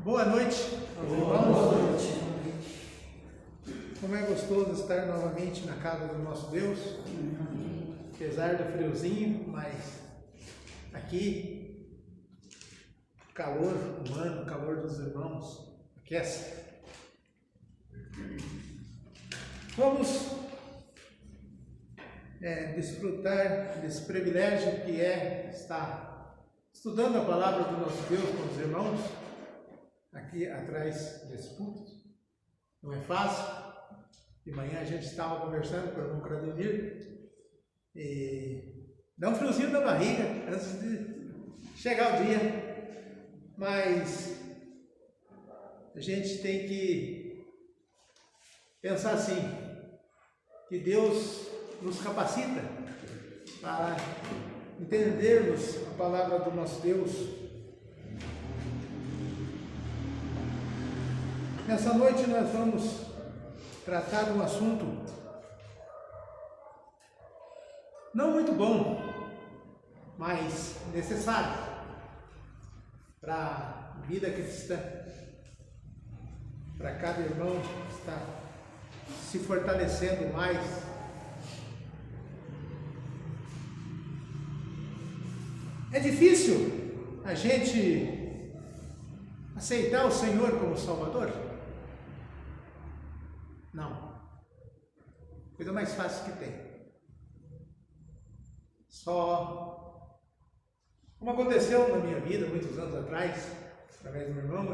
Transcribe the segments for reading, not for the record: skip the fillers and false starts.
Boa noite, irmãos. Como é gostoso estar novamente na casa do nosso Deus, apesar do friozinho, mas aqui o calor humano, o calor dos irmãos aquece. Vamos desfrutar desse privilégio que é estar estudando a palavra do nosso Deus com os irmãos aqui atrás desse púlpito. Não é fácil. De manhã a gente estava conversando com o irmão Crademir e dá um friozinho na barriga antes de chegar o dia, mas a gente tem que pensar assim, que Deus nos capacita para entendermos a palavra do nosso Deus. Nessa noite nós vamos tratar de um assunto não muito bom, mas necessário para a vida cristã, para cada irmão estar se fortalecendo mais. É difícil a gente aceitar o Senhor como Salvador? Não. Coisa mais fácil que tem. Só como aconteceu na minha vida muitos anos atrás, através do meu irmão,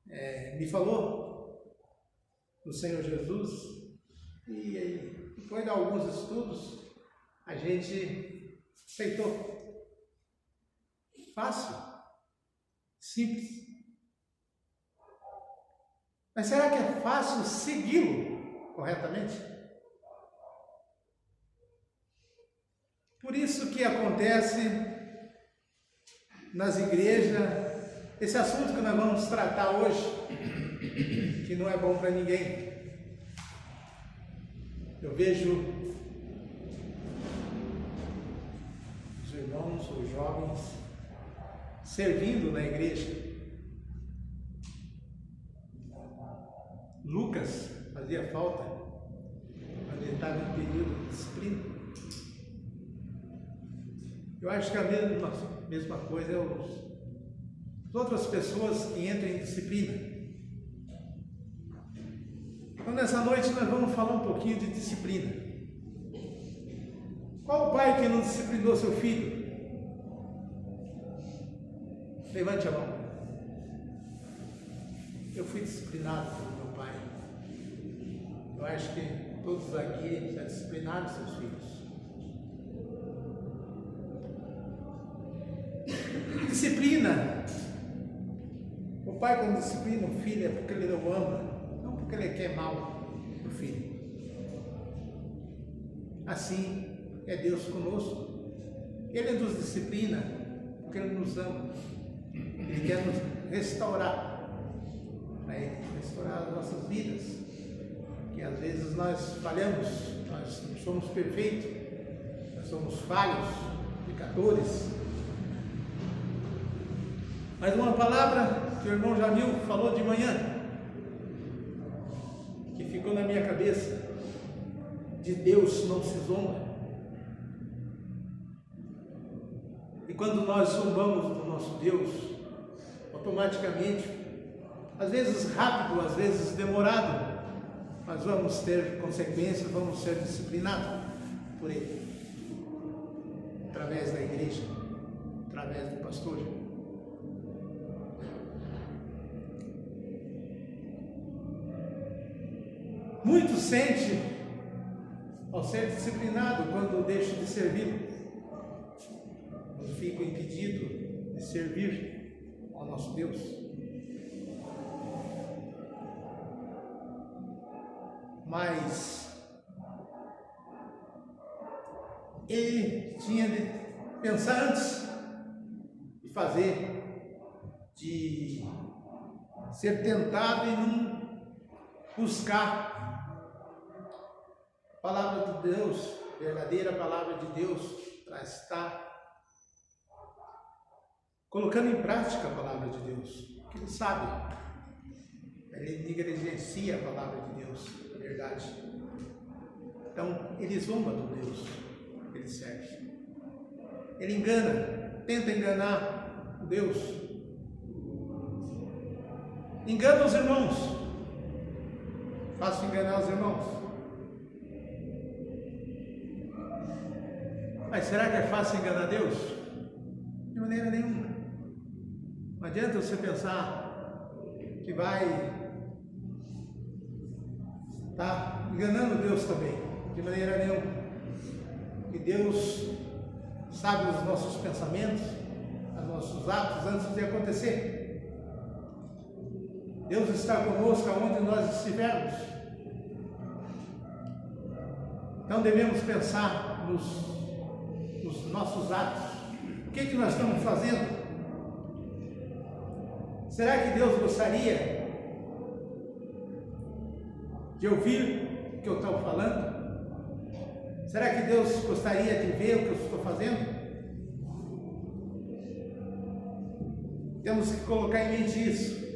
ele me falou do Senhor Jesus, e aí, depois de alguns estudos, a gente aceitou. Fácil, simples. Mas será que é fácil segui-lo corretamente? Por isso que acontece nas igrejas esse assunto que nós vamos tratar hoje, que não é bom para ninguém. Eu vejo os irmãos, os jovens, servindo na igreja. Lucas fazia falta quando ele estava em período de disciplina. Eu acho que a mesma coisa é as outras pessoas que entram em disciplina. Então nessa noite nós vamos falar um pouquinho de disciplina. Qual o pai que não disciplinou seu filho? Levante a mão. Eu fui disciplinado pelo meu pai. Eu acho que todos aqui já disciplinaram seus filhos. Disciplina. O pai, quando disciplina o filho, é porque ele não ama, não porque ele quer mal do filho. Assim é Deus conosco. Ele nos disciplina porque ele nos ama. Ele quer nos restaurar. Para Ele restaurar as nossas vidas, que às vezes nós falhamos, nós não somos perfeitos, nós somos falhos, pecadores. Mas uma palavra que o irmão Jamil falou de manhã, que ficou na minha cabeça: de Deus não se zomba. E quando nós zombamos do nosso Deus, automaticamente, às vezes rápido, às vezes demorado, mas vamos ter consequências, vamos ser disciplinados por Ele, através da igreja, através do pastor. Muitos sentem ao ser disciplinado quando deixam de servir, quando ficam impedidos de servir ao nosso Deus. Mas ele tinha de pensar antes de fazer, de ser tentado e não buscar a palavra de Deus, a verdadeira palavra de Deus, para estar colocando em prática a palavra de Deus, que ele sabe, ele negligencia a palavra de Deus, a verdade. Então, ele zomba do Deus que ele serve. Ele engana, tenta enganar o Deus. Engana os irmãos. Fácil enganar os irmãos. Mas será que é fácil enganar Deus? De maneira nenhuma. Não adianta você pensar que vai estar enganando Deus também. De maneira nenhuma. Que Deus sabe os nossos pensamentos, os nossos atos antes de acontecer. Deus está conosco aonde nós estivermos. Então devemos pensar nos nossos atos. O que nós estamos fazendo? Será que Deus gostaria de ouvir o que eu estou falando? Será que Deus gostaria de ver o que eu estou fazendo? Temos que colocar em mente isso.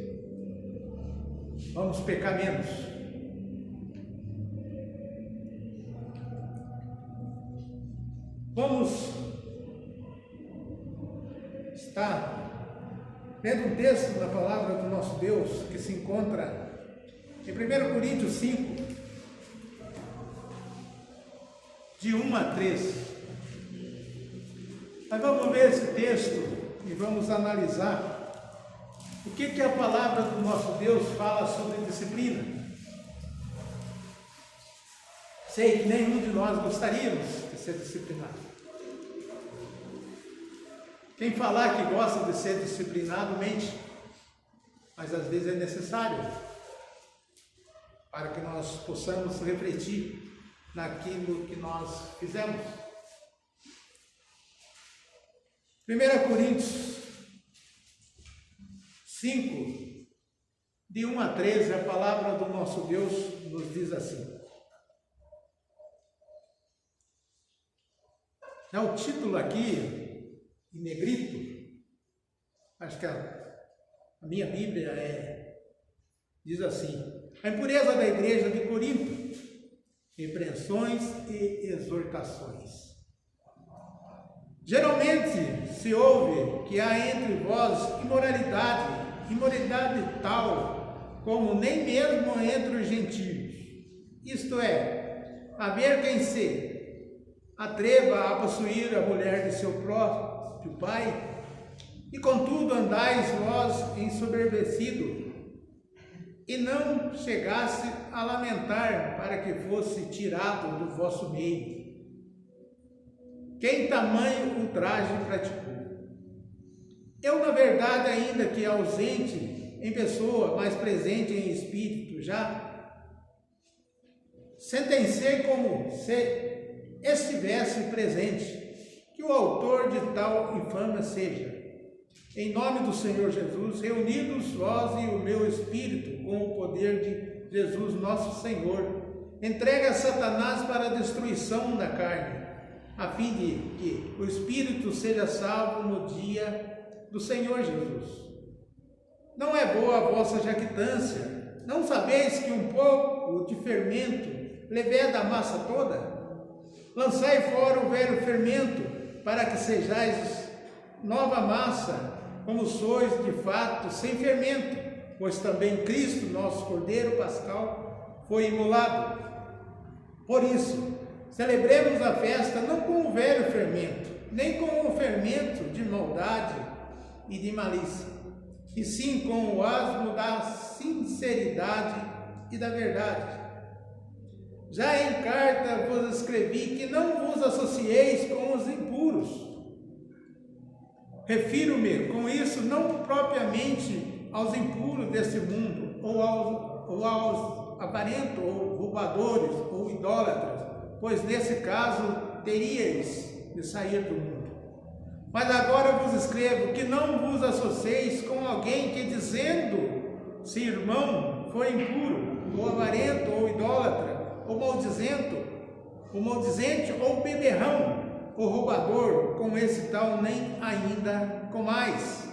Vamos pecar menos. Vamos estar lendo um texto da palavra do nosso Deus que se encontra em 1 Coríntios 5, de 1 a 3. Mas vamos ver esse texto e vamos analisar o que a palavra do nosso Deus fala sobre disciplina. Sei que nenhum de nós gostaríamos de ser disciplinado. Quem falar que gosta de ser disciplinado mente, mas às vezes é necessário para que nós possamos refletir naquilo que nós fizemos. 1 Coríntios 5, de 1 a 13, a palavra do nosso Deus nos diz assim. O título aqui, em negrito, acho que a minha Bíblia diz assim: a impureza da igreja de Corinto, repreensões e exortações. Geralmente se ouve que há entre vós imoralidade tal como nem mesmo entre os gentios. Isto é, haver quem se atreva a possuir a mulher de seu próprio pai, e contudo andais vós ensoberbecido, e não chegasse a lamentar para que fosse tirado do vosso meio. Quem tamanho ultraje praticou? Eu, na verdade, ainda que ausente em pessoa, mas presente em espírito, já sentenciei como se estivesse presente, que o autor de tal infâmia seja, em nome do Senhor Jesus, reunidos vós e o meu espírito, com o poder de Jesus nosso Senhor, entregue a Satanás para a destruição da carne, a fim de que o espírito seja salvo no dia do Senhor Jesus. Não é boa a vossa jactância? Não sabeis que um pouco de fermento leveda a massa toda? Lançai fora o velho fermento, para que sejais nova massa, como sois de fato sem fermento, pois também Cristo, nosso Cordeiro Pascal, foi imolado. Por isso, celebremos a festa não com o velho fermento, nem com o fermento de maldade e de malícia, e sim com o asmo da sinceridade e da verdade. Já em carta vos escrevi que não vos associeis com os impuros. Refiro-me com isso não propriamente aos impuros deste mundo, ou aos avarentos, ou roubadores, ou idólatras, pois nesse caso teríeis de sair do mundo. Mas agora vos escrevo que não vos associeis com alguém que, dizendo-se irmão, foi impuro, ou avarento, ou idólatra, ou maldizente, ou beberrão, ou roubador, com esse tal nem ainda com mais.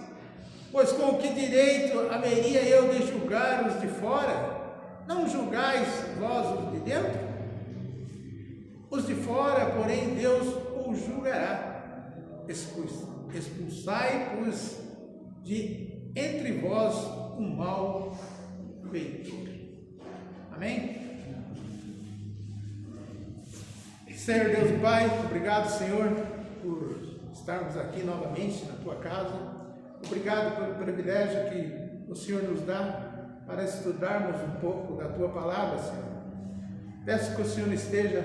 Pois com que direito haveria eu de julgar os de fora? Não julgais vós os de dentro? Os de fora, porém, Deus os julgará. Expulsai-os de entre vós o mal feitor. Amém? Senhor Deus e Pai, obrigado, Senhor, por estarmos aqui novamente na Tua casa. Obrigado pelo privilégio que o Senhor nos dá para estudarmos um pouco da Tua palavra, Senhor. Peço que o Senhor esteja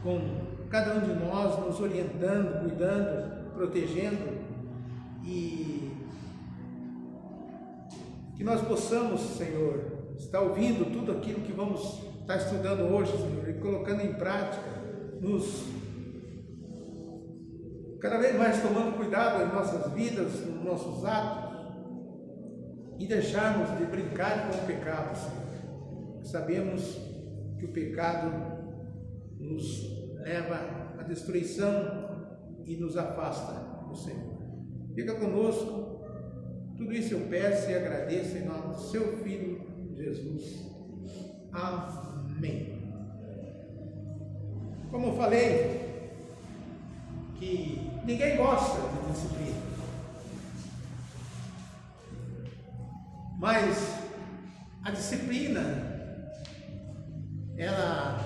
com cada um de nós, nos orientando, cuidando, protegendo, e que nós possamos, Senhor, estar ouvindo tudo aquilo que vamos estar estudando hoje, Senhor, e colocando em prática, cada vez mais tomando cuidado nas nossas vidas, nos nossos atos, e deixarmos de brincar com o pecado, Senhor. Sabemos que o pecado nos leva à destruição e nos afasta do Senhor. Fica conosco, tudo isso eu peço e agradeço em nome do Seu Filho Jesus. Amém. Como eu falei, que ninguém gosta de disciplina, mas a disciplina, ela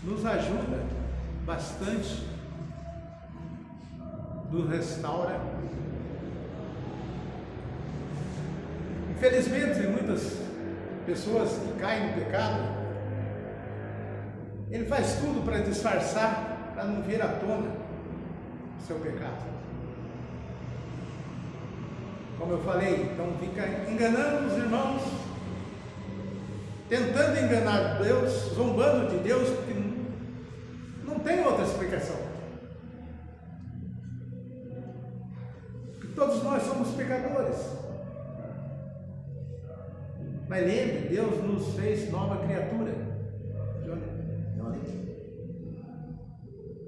nos ajuda bastante, nos restaura. Infelizmente, muitas pessoas que caem no pecado, ele faz tudo para disfarçar, para não vir à tona o seu pecado. Como eu falei, então fica enganando os irmãos, tentando enganar Deus, zombando de Deus, porque não tem outra explicação. Porque todos nós somos pecadores. Mas lembre, Deus nos fez nova criatura.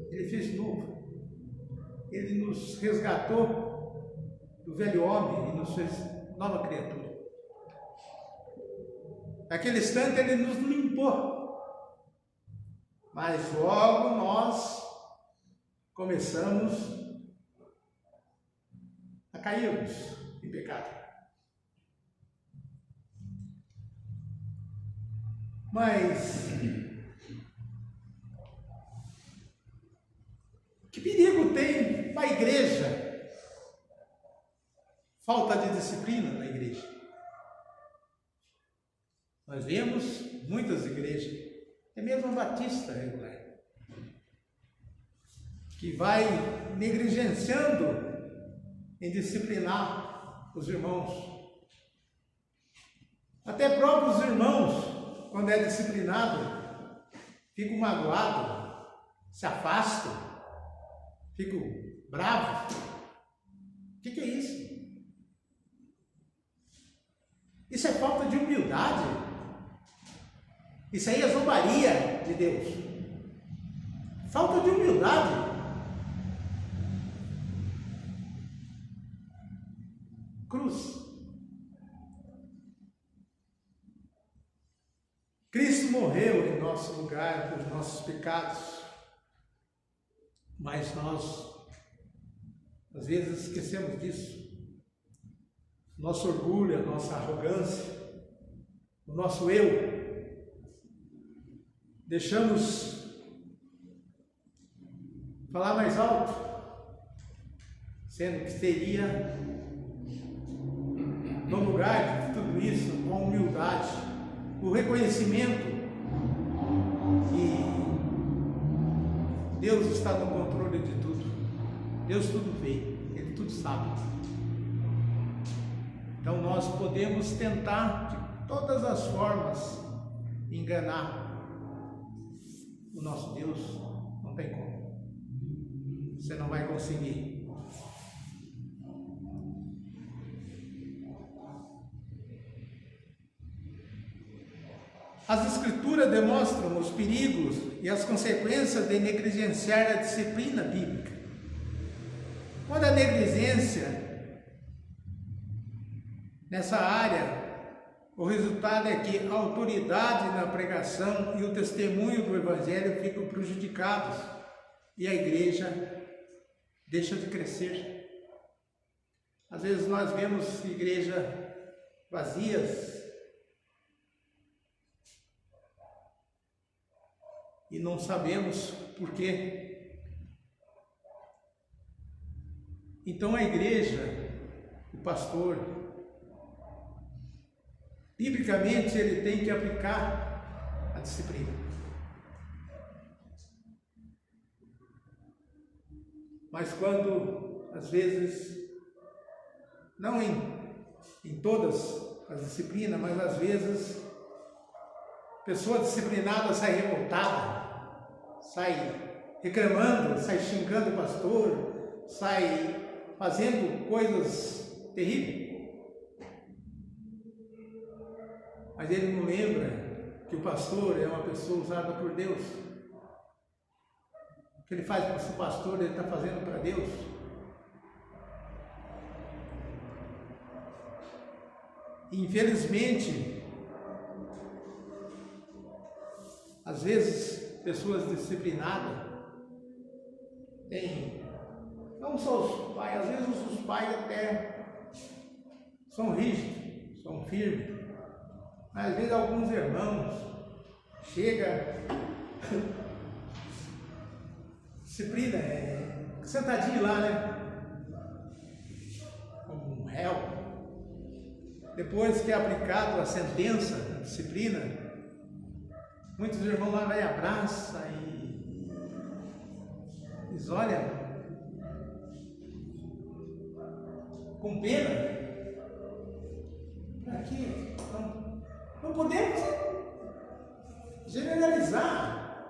Ele fez novo. Ele nos resgatou do velho homem e nos fez nova criatura. Naquele instante ele nos limpou. Mas logo nós começamos a cairmos em pecado. Mas que perigo tem para a igreja? Falta de disciplina na igreja. Nós vemos muitas igrejas, até mesmo a batista regular, que vai negligenciando em disciplinar os irmãos. Até próprios irmãos, quando é disciplinado, ficam magoados, se afastam, ficam bravos. O que é isso? Isso é falta de humildade. Isso aí é zombaria de Deus. Falta de humildade. Cruz. Cristo morreu em nosso lugar pelos nossos pecados, mas nós, às vezes, esquecemos disso. Nosso orgulho, a nossa arrogância, o nosso eu, deixamos falar mais alto, sendo que seria, no lugar de tudo isso, com humildade, o reconhecimento que Deus está no controle de tudo. Deus tudo vê, Ele tudo sabe. Então nós podemos tentar de todas as formas enganar o nosso Deus. Não tem como. Você não vai conseguir. As Escrituras demonstram os perigos e as consequências de negligenciar a disciplina bíblica. Quando a negligência nessa área, o resultado é que a autoridade na pregação e o testemunho do Evangelho ficam prejudicados e a igreja deixa de crescer. Às vezes nós vemos igrejas vazias e não sabemos por quê. Então a igreja, o pastor, biblicamente ele tem que aplicar a disciplina. Mas quando, às vezes, não em todas as disciplinas, mas às vezes, pessoa disciplinada sai revoltada, sai reclamando, sai xingando o pastor, sai fazendo coisas terríveis. Mas ele não lembra que o pastor é uma pessoa usada por Deus. O que ele faz para o pastor, ele está fazendo para Deus. Infelizmente, às vezes, pessoas disciplinadas têm, não só os pais, às vezes os pais até são rígidos, são firmes. Mas às vezes alguns irmãos chega, disciplina, sentadinho lá, né? Como um réu. Depois que é aplicado a sentença, a disciplina, muitos irmãos lá vai abraça e diz, olha, com pena, aqui não podemos generalizar.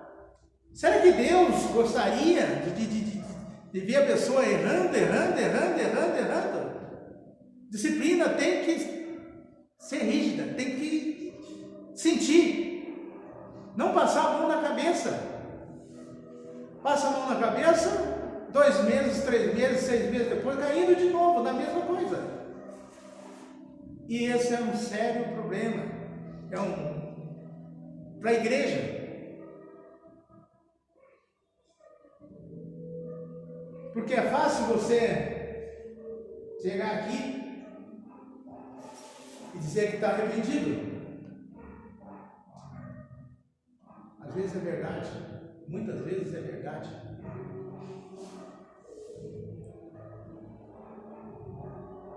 Será que Deus gostaria de ver a pessoa errando? Disciplina tem que ser rígida, tem que sentir, não passar a mão na cabeça. Passa a mão na cabeça, 2 meses, 3 meses, 6 meses depois, caindo de novo na mesma coisa. E esse é um sério problema. Para a igreja. Porque é fácil você chegar aqui e dizer que está arrependido. Às vezes é verdade, muitas vezes é verdade.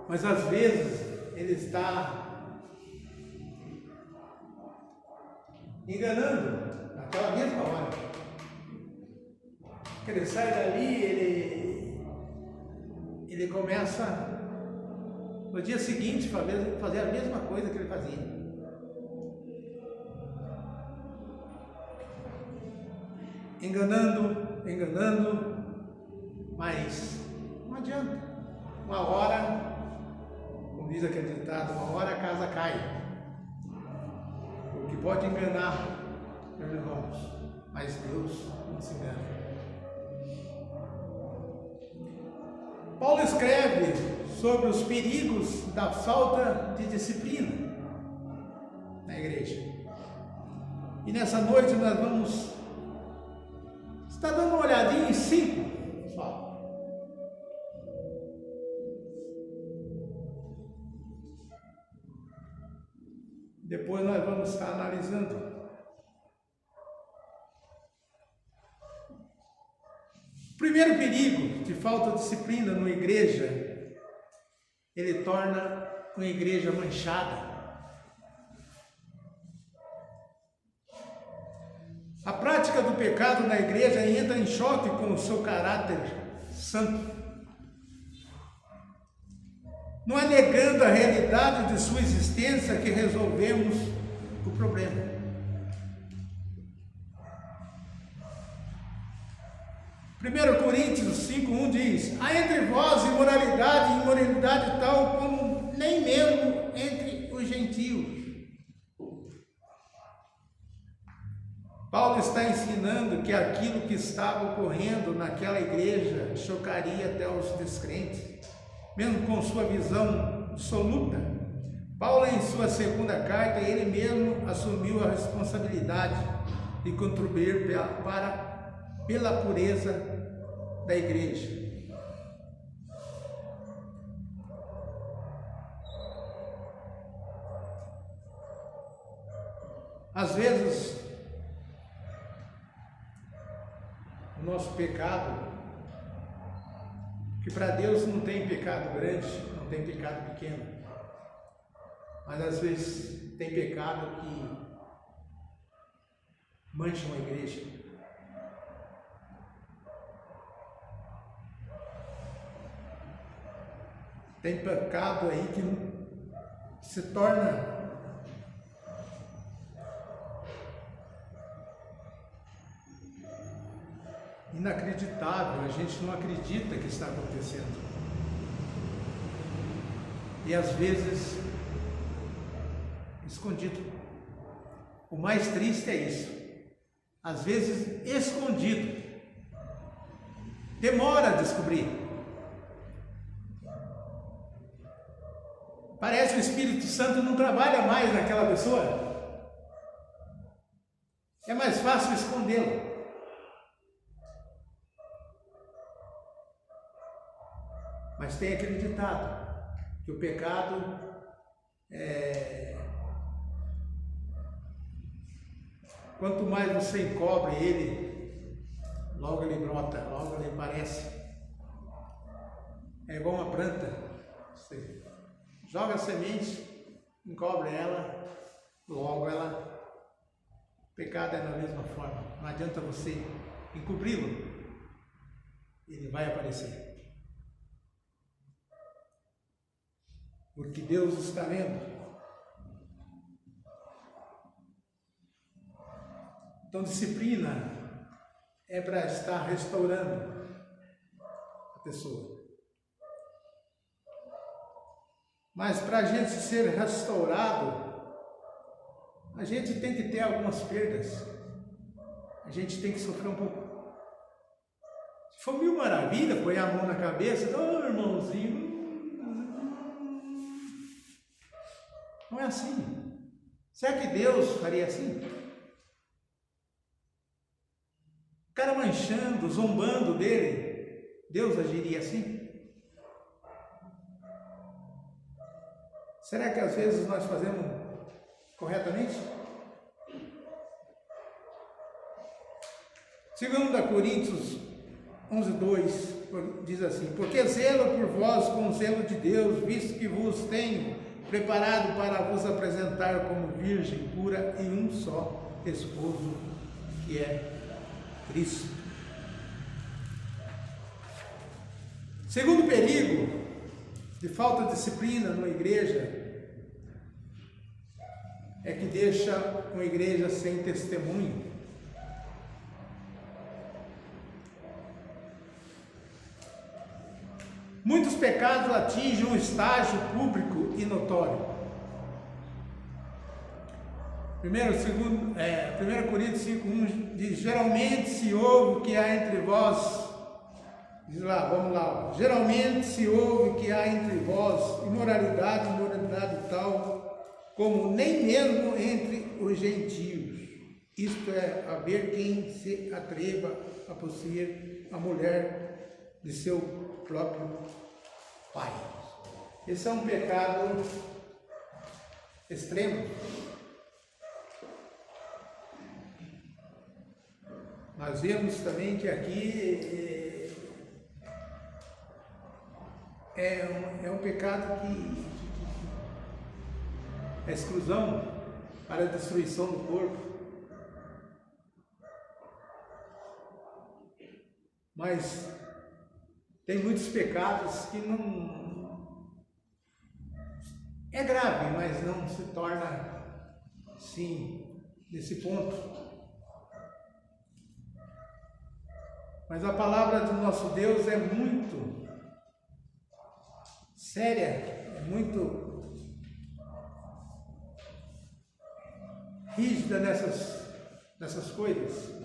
Mas às vezes ele está enganando naquela mesma hora. Porque ele sai dali, ele começa no dia seguinte fazer a mesma coisa que ele fazia. Enganando, mas não adianta. Uma hora, como diz aquele ditado, uma hora a casa cai. O que pode enganar, meus irmãos, mas Deus não se engana. Paulo escreve sobre os perigos da falta de disciplina na igreja. E nessa noite nós vamos estar dando uma olhadinha em 5, pessoal. Depois nós vamos estar analisando. O primeiro perigo de falta de disciplina numa igreja, ele torna uma igreja manchada. A prática do pecado na igreja entra em choque com o seu caráter santo. Não é negando a realidade de sua existência que resolvemos o problema. 1 Coríntios 5:1 diz: há entre vós imoralidade e imoralidade tal como nem mesmo entre os gentios. Paulo está ensinando que aquilo que estava ocorrendo naquela igreja chocaria até os descrentes, mesmo com sua visão absoluta. Paulo, em sua segunda carta, ele mesmo assumiu a responsabilidade de contribuir pela pureza da igreja. Às vezes, o nosso pecado, que para Deus não tem pecado grande, não tem pecado pequeno, mas às vezes tem pecado que mancha uma igreja. Tem pecado aí que se torna inacreditável, a gente não acredita que está acontecendo. E às vezes escondido. O mais triste é isso. Às vezes escondido. Demora a descobrir. Parece que o Espírito Santo não trabalha mais naquela pessoa. É mais fácil escondê-lo. Mas tem acreditado que o pecado quanto mais você encobre ele, logo ele brota, logo ele aparece. É igual uma planta. Você joga a semente, encobre ela, logo ela. O pecado é da mesma forma. Não adianta você encobri-lo, ele vai aparecer. Porque Deus está vendo. Então, disciplina é para estar restaurando a pessoa. Mas para a gente ser restaurado, a gente tem que ter algumas perdas. A gente tem que sofrer um pouco. Se for mil maravilha, põe a mão na cabeça, irmãozinho. Não é assim. Será que Deus faria assim? O cara manchando, zombando dele, Deus agiria assim? Será que às vezes nós fazemos corretamente? 2 Coríntios 11:2 diz assim: porque zelo por vós com o zelo de Deus, visto que vos tenho preparado para vos apresentar como virgem pura e um só esposo, que é Cristo. Segundo perigo de falta de disciplina numa igreja é que deixa uma igreja sem testemunho. Muitos pecados atingem um estágio público e notório. 1 Coríntios 5:1 diz: geralmente se ouve que há entre vós, diz lá, vamos lá, geralmente se ouve que há entre vós imoralidade tal, como nem mesmo entre os gentios. Isto é, haver quem se atreva a possuir a mulher de seu próprio pai. Esse é um pecado extremo. Nós vemos também que aqui é um pecado que é exclusão para a destruição do corpo. Mas tem muitos pecados que não é grave, mas não se torna sim nesse ponto. Mas a palavra do nosso Deus é muito séria, é muito rígida nessas coisas.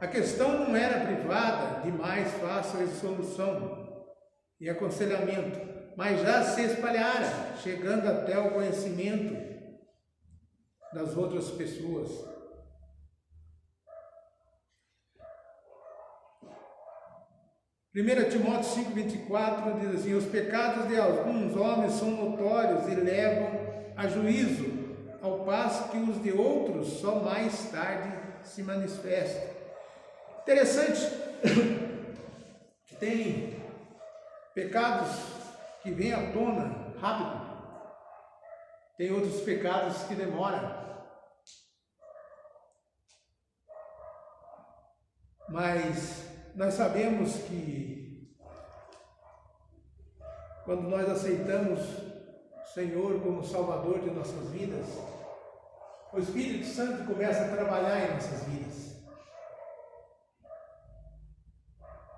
A questão não era privada de mais fácil resolução e aconselhamento, mas já se espalhara, chegando até o conhecimento das outras pessoas. Primeira Timóteo 5,24 diz assim: os pecados de alguns homens são notórios e levam a juízo, ao passo que os de outros só mais tarde se manifestam. Interessante que tem pecados que vêm à tona rápido, tem outros pecados que demoram. Mas nós sabemos que quando nós aceitamos o Senhor como Salvador de nossas vidas, o Espírito Santo começa a trabalhar em nossas vidas.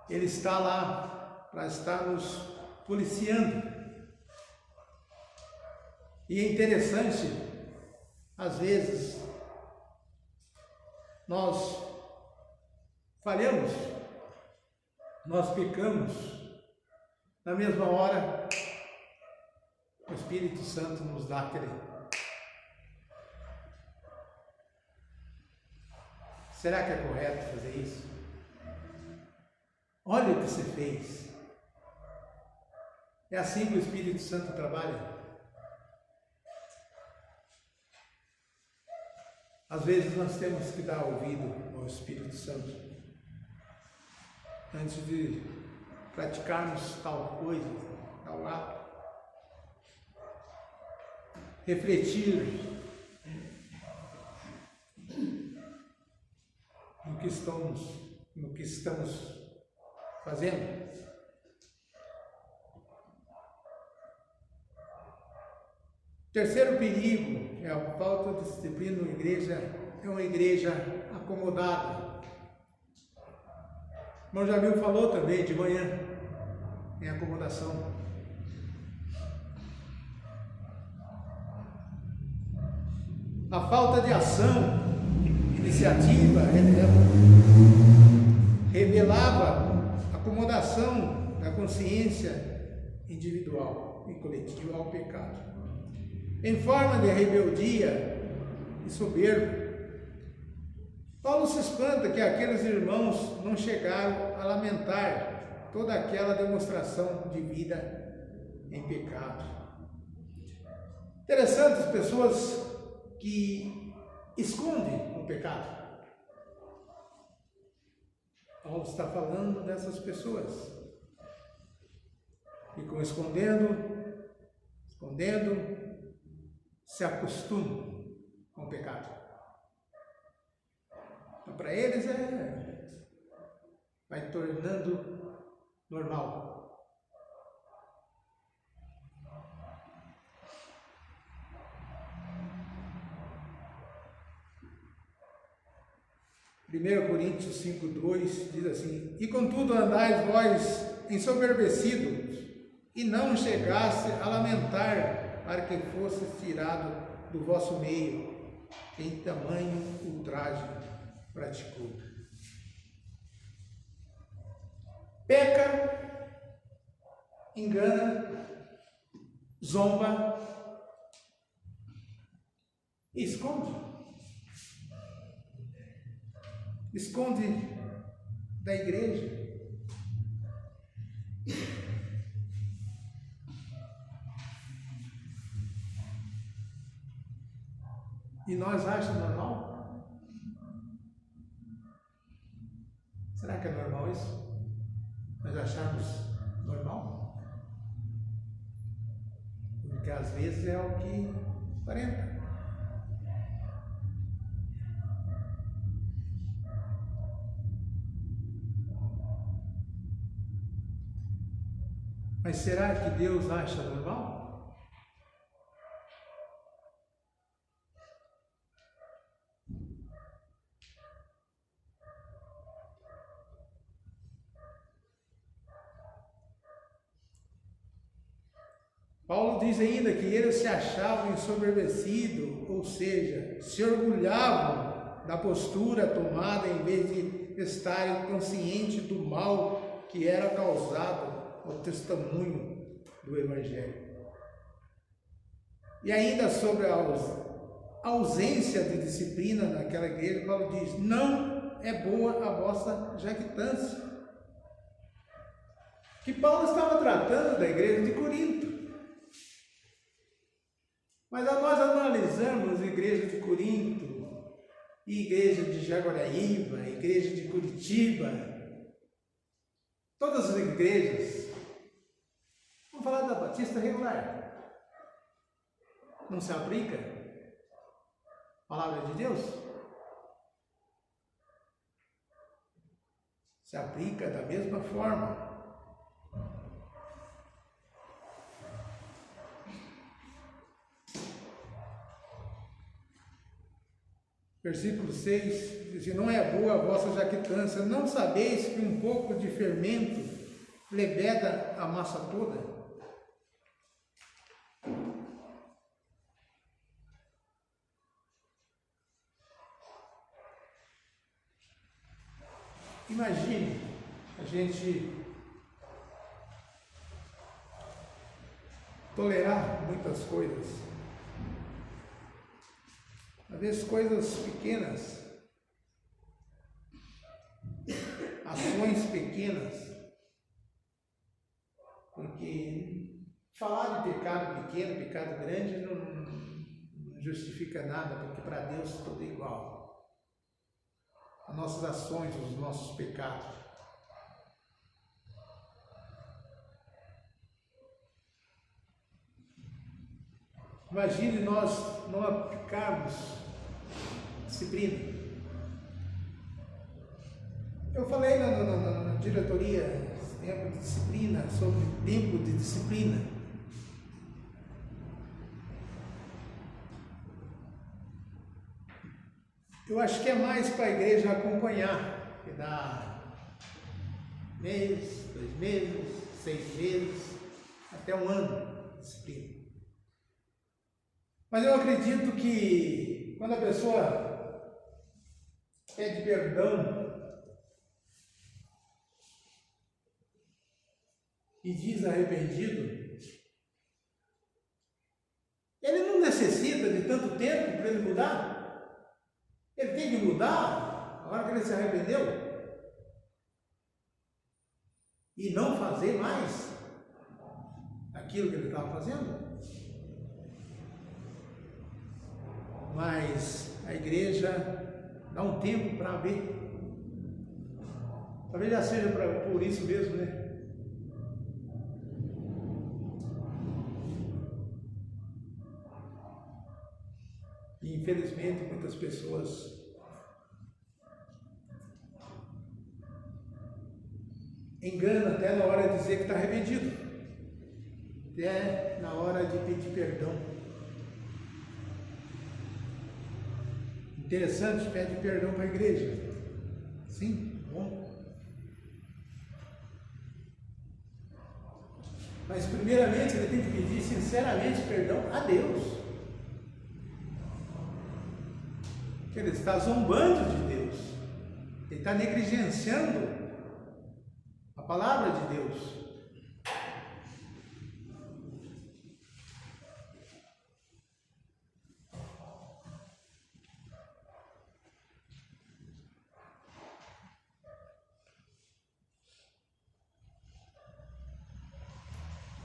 Ele está lá para estar nos policiando. E é interessante, às vezes, nós falhamos, nós pecamos, na mesma hora, o Espírito Santo nos dá aquele. Será que é correto fazer isso? Olha o que você fez. É assim que o Espírito Santo trabalha. Às vezes nós temos que dar ouvido ao Espírito Santo antes de praticarmos tal coisa, tal ato. Refletir no que estamos fazendo. Terceiro perigo é a falta de disciplina na igreja, é uma igreja acomodada. O irmão Jamil falou também de manhã em acomodação. A falta de ação, iniciativa, revelava acomodação da consciência individual e coletiva ao pecado. Em forma de rebeldia e soberba, Paulo se espanta que aqueles irmãos não chegaram a lamentar toda aquela demonstração de vida em pecado. Interessante as pessoas que escondem o pecado. Paulo está falando dessas pessoas. Ficam escondendo, se acostumam com o pecado. Então, para eles vai tornando normal. 1 Coríntios 5,2 diz assim: e contudo andais vós ensoberbecidos, e não chegasse a lamentar, para que fosse tirado do vosso meio, em tamanho ultraje praticou. Peca, engana, zomba, e esconde da igreja. E nós achamos normal? Será que é normal isso? Nós achamos normal? Porque às vezes é o que aparenta. Mas será que Deus acha normal? Paulo diz ainda que eles se achavam ensoberbecidos, ou seja, se orgulhavam da postura tomada em vez de estarem conscientes do mal que era causado ao testemunho do Evangelho. E ainda sobre a ausência de disciplina naquela igreja, Paulo diz: não é boa a vossa jactância. Que Paulo estava tratando da igreja de Corinto. Mas a nós analisarmos a igreja de Corinto, igreja de Jaguaraíba, igreja de Curitiba, todas as igrejas, vamos falar da Batista Regular. Não se aplica a palavra de Deus? Se aplica da mesma forma. Versículo 6 diz: não é boa a vossa jactância, não sabeis que um pouco de fermento leveda a massa toda? Imagine a gente tolerar muitas coisas, às vezes coisas pequenas, ações pequenas, porque falar de pecado pequeno, pecado grande não justifica nada, porque para Deus tudo é igual. As nossas ações, os nossos pecados. Imagine nós não aplicarmos disciplina. Eu falei na diretoria tempo de disciplina, sobre tempo de disciplina. Eu acho que é mais para a igreja acompanhar, que dá mês, 2 meses, 6 meses, até 1 ano de disciplina. Mas eu acredito que quando a pessoa pede perdão e diz arrependido, ele não necessita de tanto tempo para ele mudar. Ele tem que mudar na hora que ele se arrependeu e não fazer mais aquilo que ele estava fazendo. Mas a igreja dá um tempo para ver. Talvez já seja por isso mesmo, né? E infelizmente muitas pessoas enganam até na hora de dizer que está arrependido, até na hora de pedir perdão. Interessante, pede perdão para a igreja. Sim, bom. Mas primeiramente ele tem que pedir sinceramente perdão a Deus. Ele está zombando de Deus, ele está negligenciando a palavra de Deus.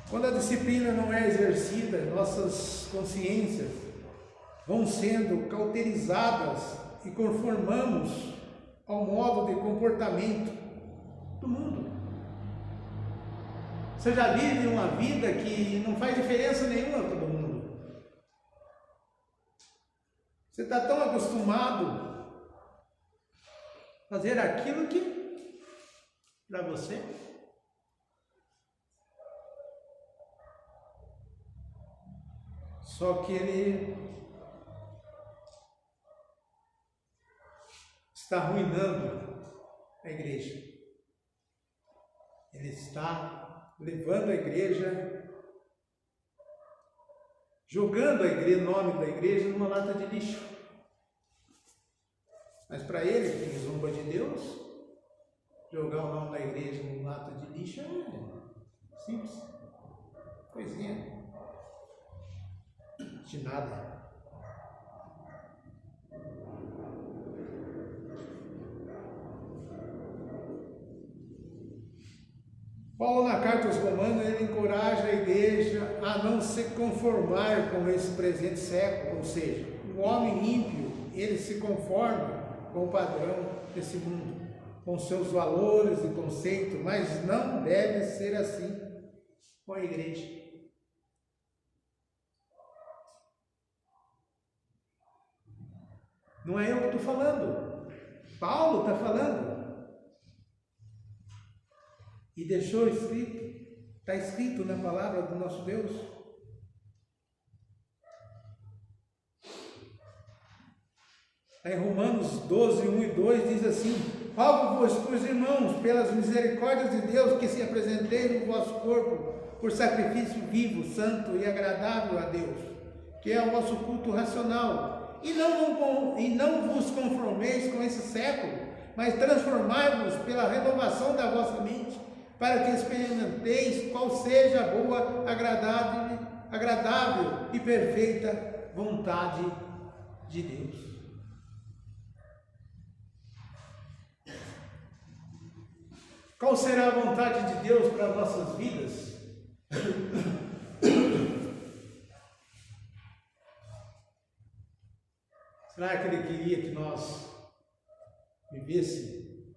Quando a disciplina não é exercida, nossas consciências vão sendo cauterizadas e conformamos ao modo de comportamento do mundo. Você já vive uma vida que não faz diferença nenhuma a todo mundo. Você está tão acostumado a fazer aquilo que para você só que ele está arruinando a igreja. Ele está levando a igreja, jogando a igreja, o nome da igreja, numa lata de lixo. Mas para ele, que zomba de Deus, jogar o nome da igreja num lata de lixo é simples. Coisinha. De nada. Paulo, na carta aos Romanos, ele encoraja a igreja a não se conformar com esse presente século, ou seja, o homem ímpio, ele se conforma com o padrão desse mundo, com seus valores e conceitos, mas não deve ser assim com a igreja. Não é eu que estou falando, Paulo está falando. E deixou escrito, está escrito na palavra do nosso Deus. Em Romanos 12, 1 e 2 diz assim: rogo-vos, pois, irmãos, pelas misericórdias de Deus, que se apresentei no vosso corpo por sacrifício vivo, santo e agradável a Deus, que é o vosso culto racional, e não vos conformeis com esse século, mas transformai-vos pela renovação da vossa mente, para que experimenteis qual seja a boa, agradável e perfeita vontade de Deus. Qual será a vontade de Deus para as nossas vidas? Será que Ele queria que nós vivêssemos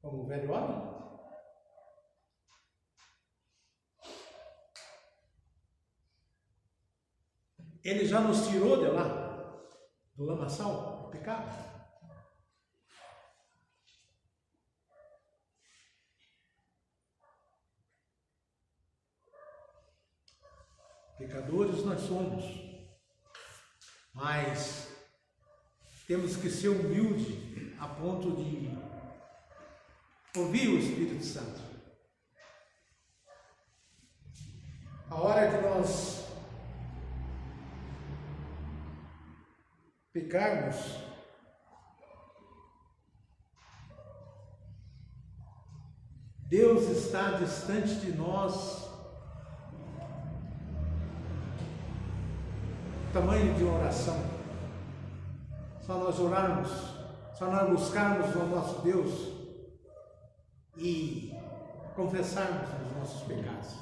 como o velho homem? Ele já nos tirou de lá, do lamaçal, do pecado. Pecadores nós somos, mas temos que ser humildes a ponto de ouvir o Espírito Santo. A hora que nós pecarmos, Deus está distante de nós, tamanho de oração. Só nós orarmos, só nós buscarmos o nosso Deus e confessarmos os nossos pecados,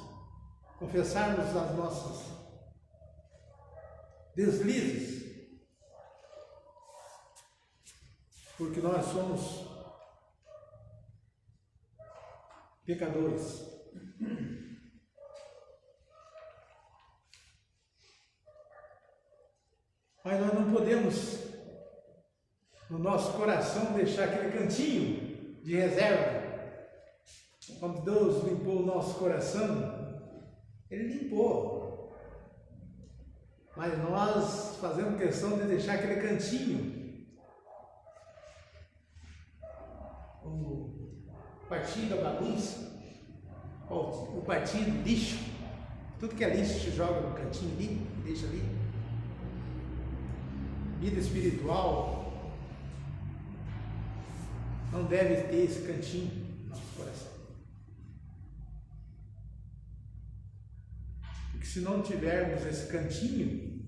confessarmos as nossas deslizes, porque nós somos pecadores. Mas nós não podemos, no nosso coração, deixar aquele cantinho de reserva. Quando Deus limpou o nosso coração, Ele limpou. Mas nós fazemos questão de deixar aquele cantinho, o partinho da bagunça, o partinho do lixo. Tudo que é lixo se joga no cantinho ali, deixa ali. Vida espiritual não deve ter esse cantinho no nosso coração. Porque se não tivermos esse cantinho,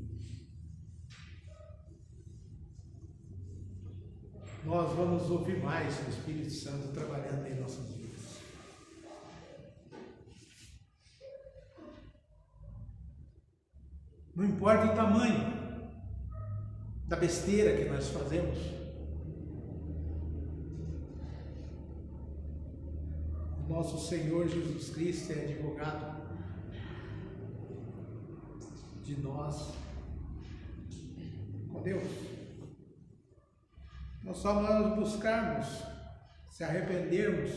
nós vamos ouvir mais o Espírito Santo trabalhando em nossas vidas. Não importa o tamanho da besteira que nós fazemos, o nosso Senhor Jesus Cristo é advogado de nós com Deus. Nós só nós buscarmos, se arrependermos,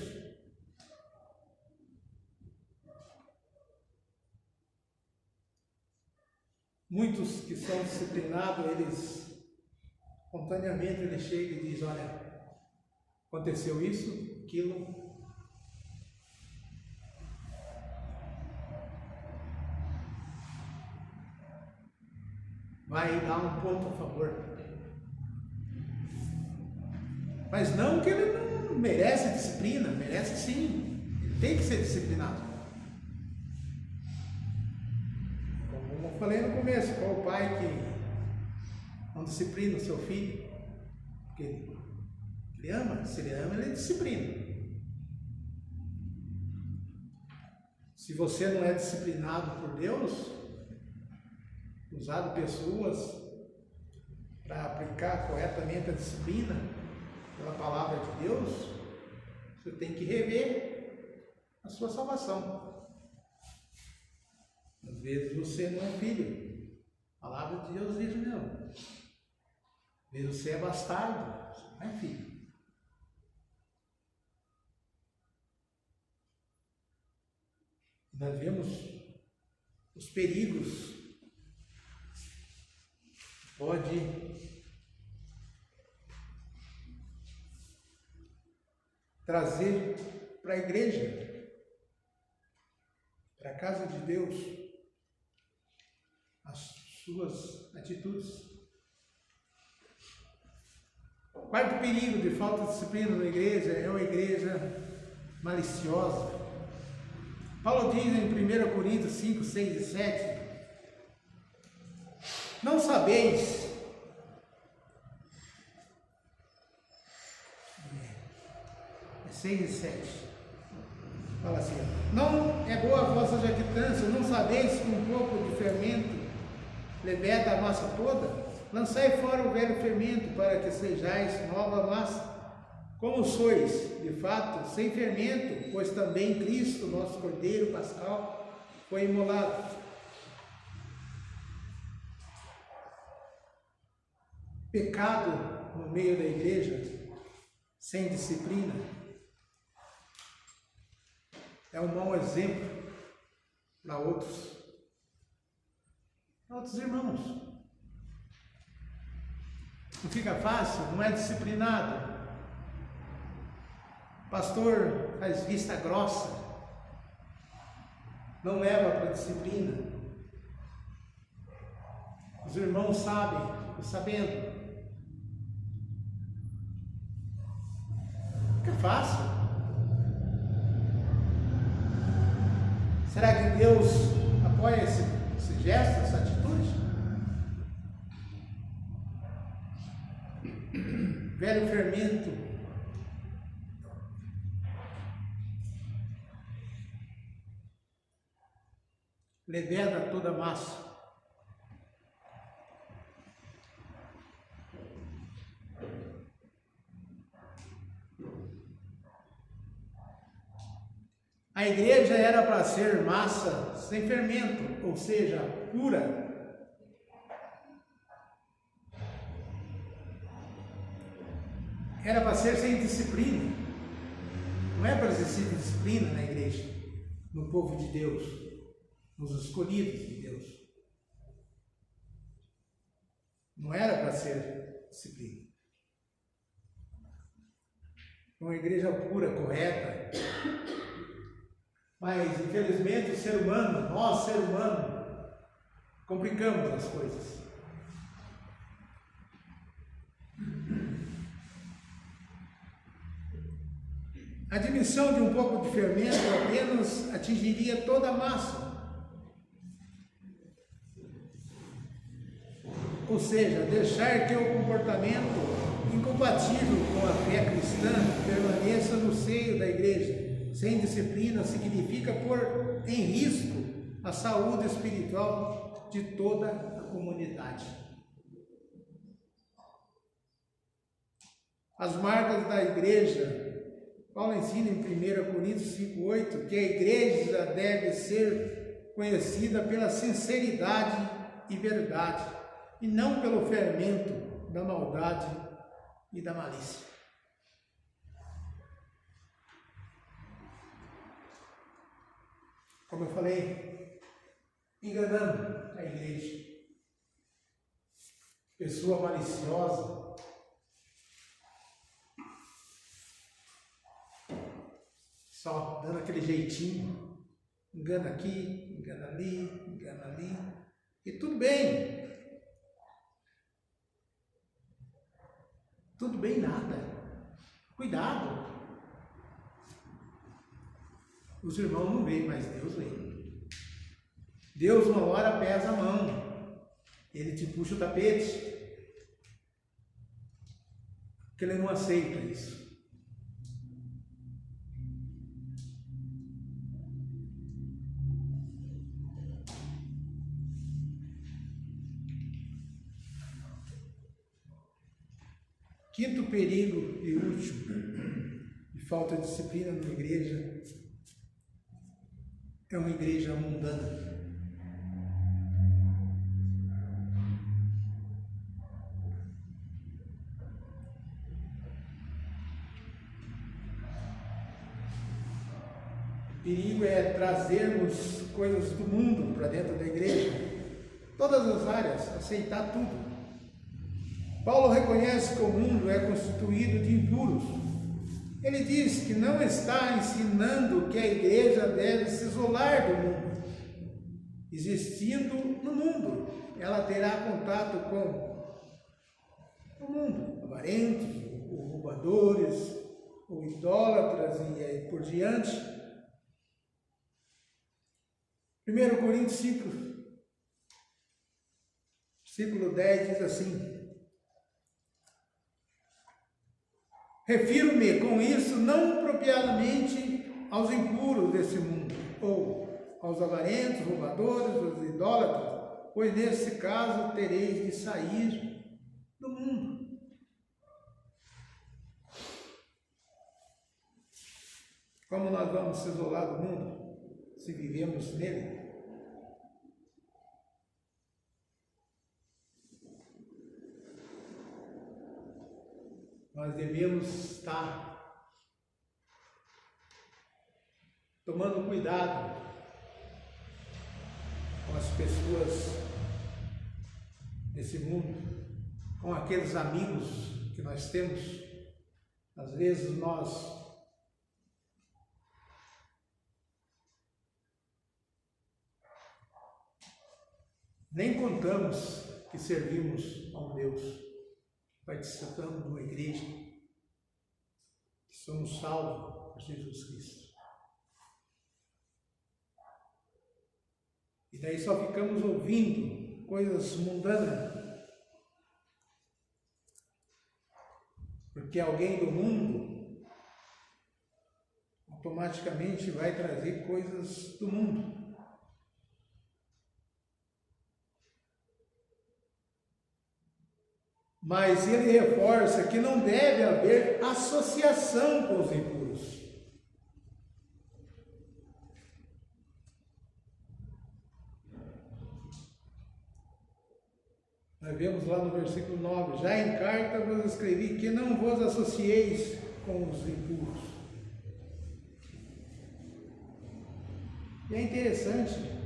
muitos que são disciplinados, eles espontaneamente ele chega e diz: olha, aconteceu isso, aquilo. Vai dar um ponto a favor. Mas não que ele não merece disciplina, merece sim. Ele tem que ser disciplinado. Como eu falei no começo, qual o pai que não disciplina o seu filho? Porque ele ama, se ele ama, ele disciplina. Se você não é disciplinado por Deus, usado pessoas para aplicar corretamente a disciplina pela palavra de Deus, você tem que rever a sua salvação. Às vezes você não é filho. A palavra de Deus diz não. Às vezes você é bastardo, você não é filho. Nós vemos os perigos que pode trazer para a igreja, para a casa de Deus, as suas atitudes. O quarto perigo de falta de disciplina na igreja é uma igreja maliciosa. Paulo diz em 1 Coríntios 5, 6 e 7: não sabeis é 6 e 7. Fala assim: não é boa a vossa jactância, não sabeis que um pouco de fermento leveda a massa toda? Lançai fora o velho fermento, para que sejais nova massa, como sois, de fato, sem fermento, pois também Cristo, nosso Cordeiro Pascal, foi imolado. Pecado no meio da igreja, sem disciplina, é um mau exemplo para outros irmãos. Não fica fácil, não é disciplinado. Pastor faz vista grossa, não leva para a disciplina. Os irmãos sabem, ficam sabendo. Fica fácil. Será que Deus apoia esse gesto, essa atitude? Velho fermento leveda toda a massa. A igreja era para ser massa sem fermento, ou seja, pura. Era para ser sem disciplina. Não é para existir disciplina na igreja, no povo de Deus, nos escolhidos de Deus. Não era para ser disciplina. Uma igreja pura, correta. Mas, infelizmente, o ser humano, nós, ser humano, complicamos as coisas. A admissão de um pouco de fermento apenas atingiria toda a massa. Ou seja, deixar que o comportamento incompatível com a fé cristã permaneça no seio da igreja. Sem disciplina significa pôr em risco a saúde espiritual de toda a comunidade. As marcas da igreja, Paulo ensina em 1 Coríntios 5,8 que a igreja deve ser conhecida pela sinceridade e verdade, e não pelo fermento da maldade e da malícia. Como eu falei, enganando a igreja. Pessoa maliciosa, só dando aquele jeitinho, engana aqui, engana ali, e tudo bem nada. Cuidado. Os irmãos não veem, mas Deus vê. Deus uma hora pesa a mão. Ele te puxa o tapete. Porque ele não aceita isso. Quinto perigo e último de falta de disciplina numa igreja é uma igreja mundana. O perigo é trazermos coisas do mundo para dentro da igreja, todas as áreas, aceitar tudo. Paulo reconhece que o mundo é constituído de impuros. Ele diz que não está ensinando que a igreja deve se isolar do mundo. Existindo no mundo, ela terá contato com o mundo, avarentos, ou roubadores, ou idólatras e aí por diante. 1 Coríntios 5, versículo 10 diz assim: refiro-me com isso não propriamente aos impuros desse mundo, ou aos avarentos, roubadores, aos idólatras, pois nesse caso tereis de sair do mundo. Como nós vamos se isolar do mundo, se vivemos nele? Nós devemos estar tomando cuidado com as pessoas desse mundo, com aqueles amigos que nós temos. Às vezes nós nem contamos que servimos a um Deus. Participamos de uma igreja, que somos salvos por Jesus Cristo. E daí só ficamos ouvindo coisas mundanas, porque alguém do mundo automaticamente vai trazer coisas do mundo. Mas ele reforça que não deve haver associação com os impuros. Nós vemos lá no versículo 9: já em carta vos escrevi que não vos associeis com os impuros. E é interessante.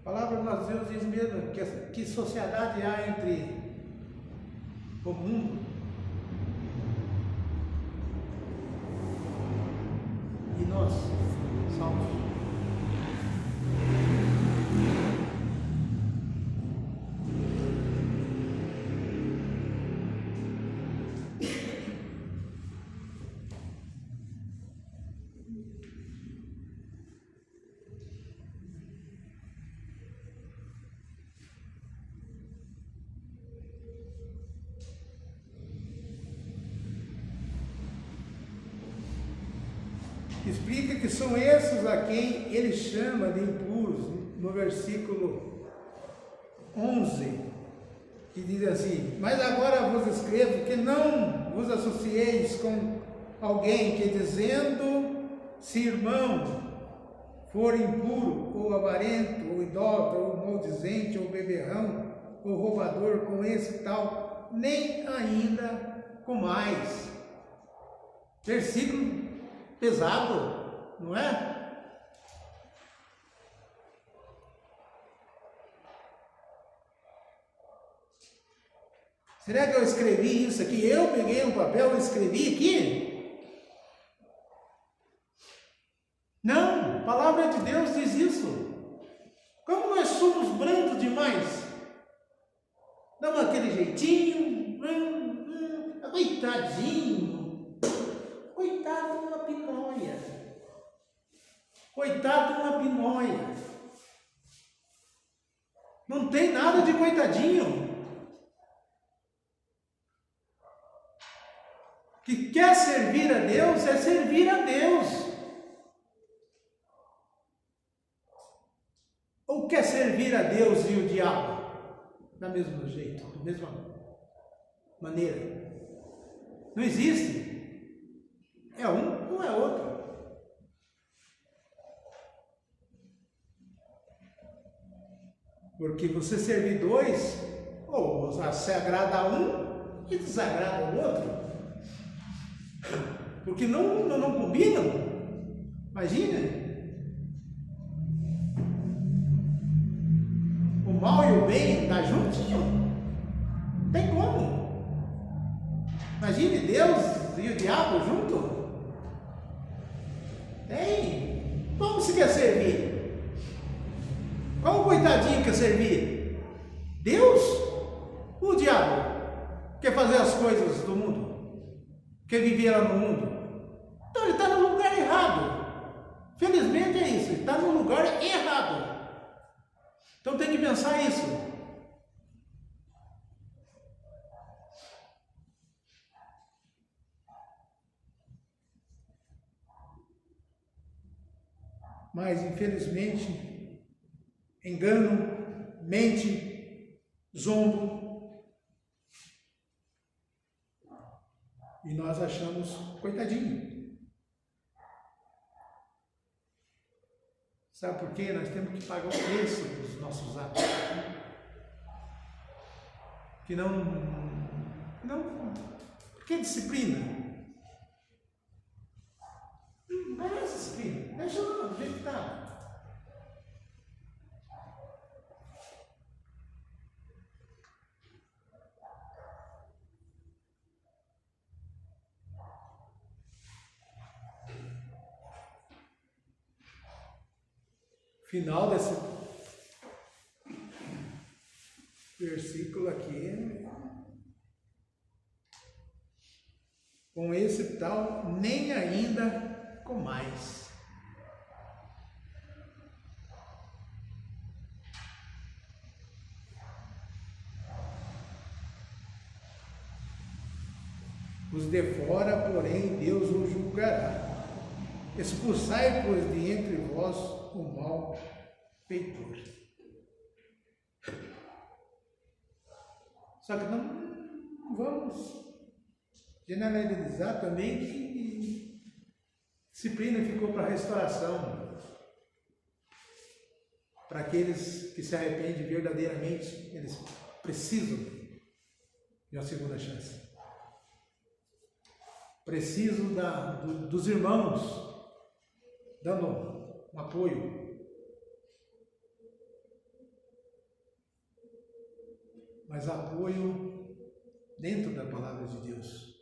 A palavra de nosso Deus diz mesmo que sociedade há entre o mundo e nós somos. Explica que são esses a quem ele chama de impuros, no versículo 11, que diz assim: mas agora vos escrevo que não vos associeis com alguém que, dizendo se irmão for impuro, ou avarento, ou idólatra, ou maldizente, ou beberrão, ou roubador, com esse tal, nem ainda com mais. Versículo pesado, não é? Será que eu escrevi isso aqui? Eu peguei um papel e escrevi aqui? Não, a palavra de Deus diz isso. Como nós somos brancos demais, damos aquele jeitinho, coitadinho, coitado de uma pinóia, coitado de uma pinóia. Não tem nada de coitadinho. Que quer servir a Deus é servir a Deus. Ou quer servir a Deus e o diabo? Da mesma jeito, da mesma maneira. Não existe. É um ou é outro. Porque você servir dois, ou se agrada a um e desagrada ao outro. Porque não combinam. Imagina. O mal e o bem estão juntinho. Não tem como. Imagine Deus e o diabo junto. Tem. Como se quer servir? Qual o coitadinho quer servir? Deus ou o diabo? Quer fazer as coisas do mundo? Quer viver lá no mundo? Então ele está no lugar errado. Felizmente é isso, ele está no lugar errado. Então tem que pensar isso. Mas infelizmente, engano, mente, zombo. E nós achamos coitadinho. Sabe por quê? Nós temos que pagar o preço dos nossos atos. Que não. Por que disciplina? Não é disciplina. Deixa lá, do jeito que está. Final desse versículo aqui, com esse tal, nem ainda comais. Os de fora, porém, Deus os julgará. Expulsai, pois, de entre vós o mal feitor. Só que não vamos generalizar também que disciplina ficou para restauração. Para aqueles que se arrependem verdadeiramente, eles precisam de uma segunda chance. Preciso dos irmãos dando um apoio. Mas apoio dentro da palavra de Deus.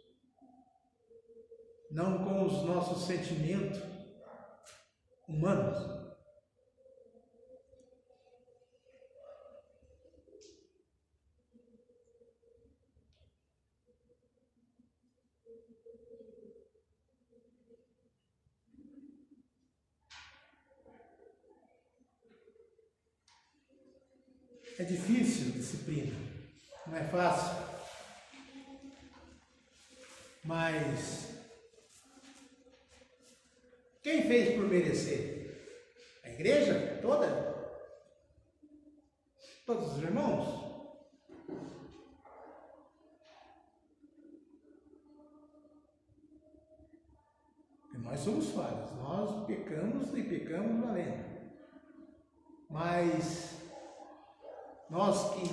Não com os nossos sentimentos humanos. É difícil disciplina, não é fácil, mas quem fez por merecer? A igreja toda? Todos os irmãos? Porque nós somos falhos, nós pecamos e pecamos valendo, mas nós que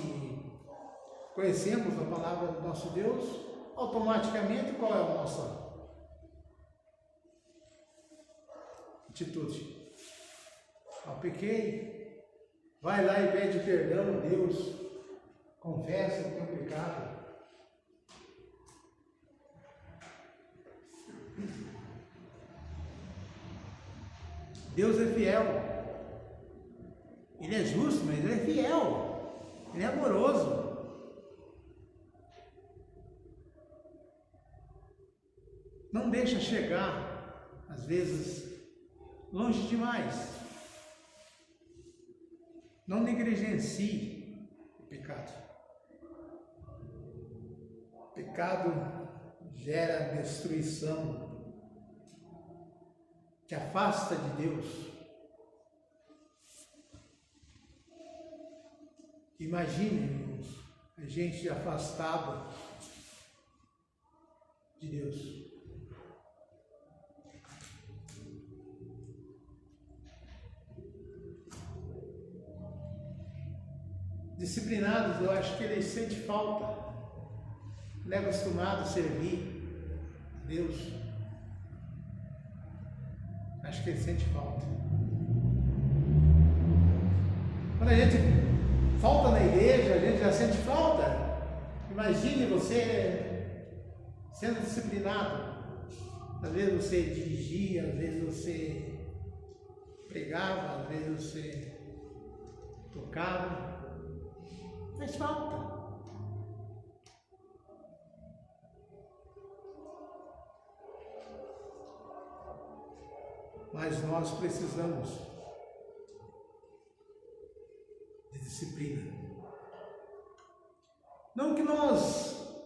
conhecemos a palavra do nosso Deus, automaticamente qual é a nossa atitude? Eu pequei, vai lá e pede perdão a Deus, confessa o teu pecado. Deus é fiel, Ele é justo, mas Ele é fiel. Ele é amoroso. não deixa chegar, às vezes, longe demais. Não negligencie o pecado. O pecado gera destruição, que afasta de Deus. Imagine, irmãos, a gente afastado de Deus. Disciplinados, eu acho que ele sente falta. Ele é acostumado a servir a Deus. Acho que ele sente falta. Quando a gente falta na igreja, a gente já sente falta. Imagine você sendo disciplinado. Às vezes você dirigia, às vezes você pregava, às vezes você tocava. Faz falta. Mas nós precisamos de disciplina. Não que nós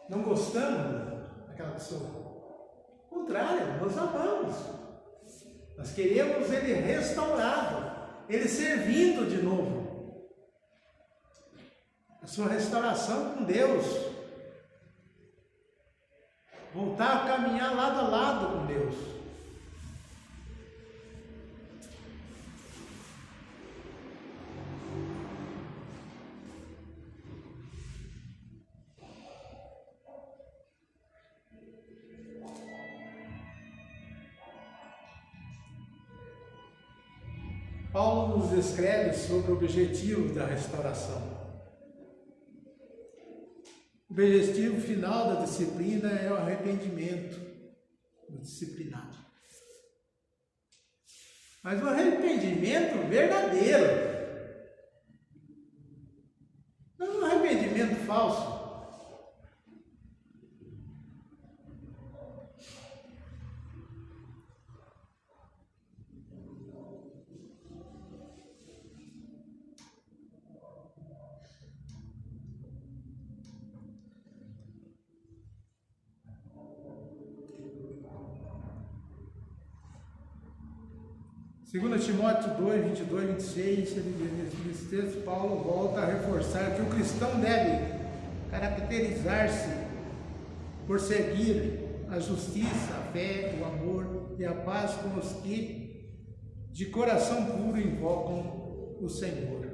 não gostamos daquela pessoa. Ao contrário, nós amamos. Nós queremos ele restaurado, ele servindo de novo. A sua restauração com Deus. Voltar a caminhar lado a lado com Deus. Paulo nos descreve sobre o objetivo da restauração. O objetivo final da disciplina é o arrependimento do disciplinado. Mas o arrependimento verdadeiro. Não um arrependimento falso. Segundo Timóteo 2, 22, 26, nesse texto, Paulo volta a reforçar que o cristão deve caracterizar-se por seguir a justiça, a fé, o amor e a paz com os que de coração puro invocam o Senhor.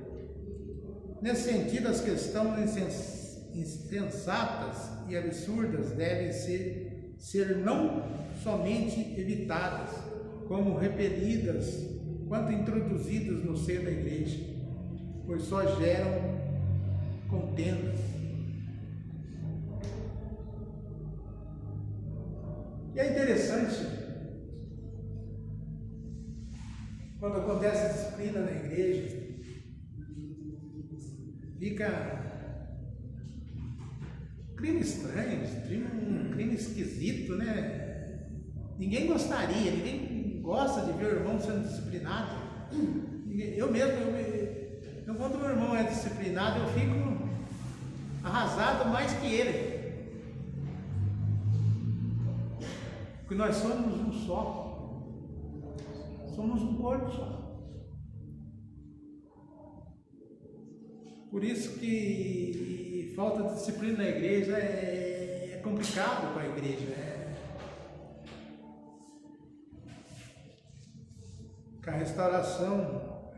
Nesse sentido, as questões insensatas e absurdas devem ser não somente evitadas, como repelidas, quanto introduzidas no seio da igreja, pois só geram contendas. E é interessante, quando acontece a disciplina na igreja, fica um clima estranho, um clima esquisito, né? Ninguém gostaria, ninguém gosta de ver o irmão sendo disciplinado. Eu mesmo, quando o meu irmão é disciplinado, eu fico arrasado mais que ele. Porque nós somos um só. Somos um corpo só. Por isso que falta de disciplina na igreja é complicado para a igreja. Que a restauração,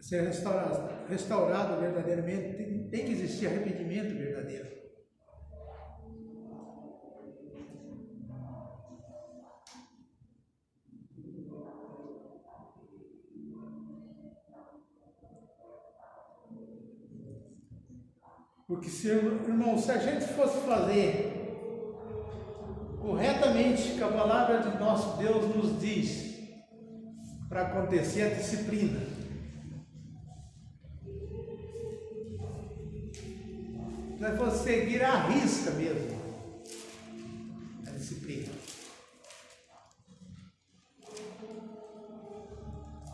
ser restaurado verdadeiramente, tem que existir arrependimento verdadeiro. Porque irmão, se a gente fosse fazer corretamente o que a palavra de nosso Deus nos diz, para acontecer a disciplina, nós fosse seguir à risca mesmo a disciplina.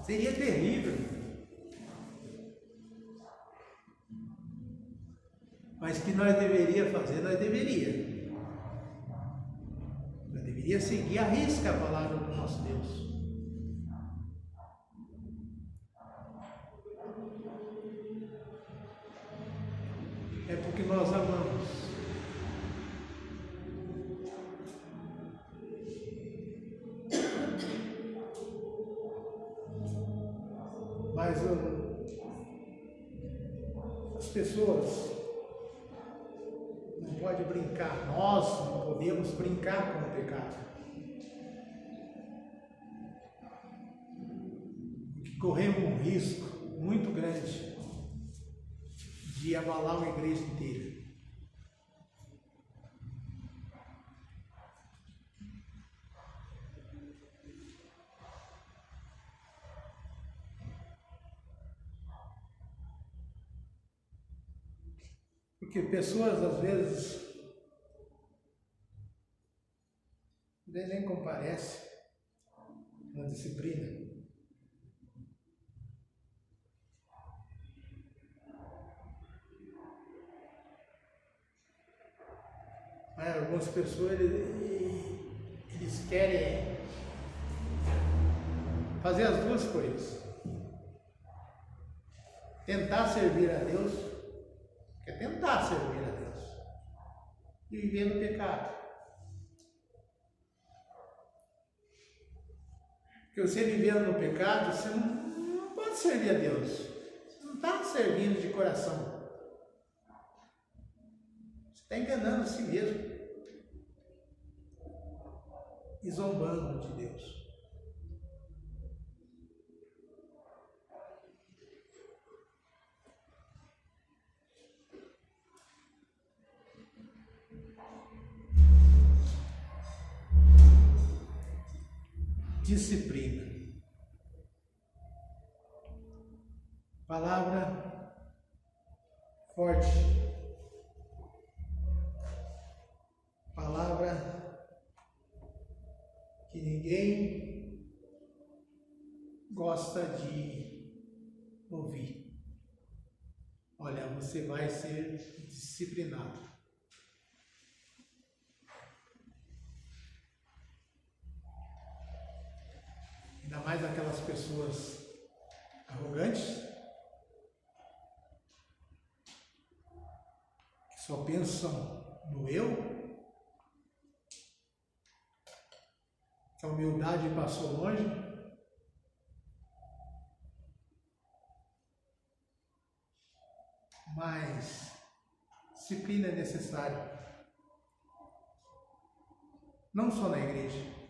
Seria terrível. Mas que nós deveríamos fazer, nós deveríamos. Nós deveríamos seguir à risca a palavra do nosso Deus. É porque nós amamos. Mas as pessoas não podem brincar, nós não podemos brincar com o pecado. Porque corremos um risco muito grande de abalar uma igreja inteira. Porque pessoas, às vezes nem comparecem na disciplina. Mas algumas pessoas, eles querem fazer as duas coisas. Tentar servir a Deus, quer tentar servir a Deus, e viver no pecado. Porque você vivendo no pecado, você não pode servir a Deus. Você não está servindo de coração. Você está enganando a si mesmo. E zombando de Deus. Disciplina. Palavra forte. Palavra que ninguém gosta de ouvir. Olha, você vai ser disciplinado. Ainda mais aquelas pessoas arrogantes, que só pensam no eu, que a humildade passou longe. Mas disciplina é necessária. Não só na igreja.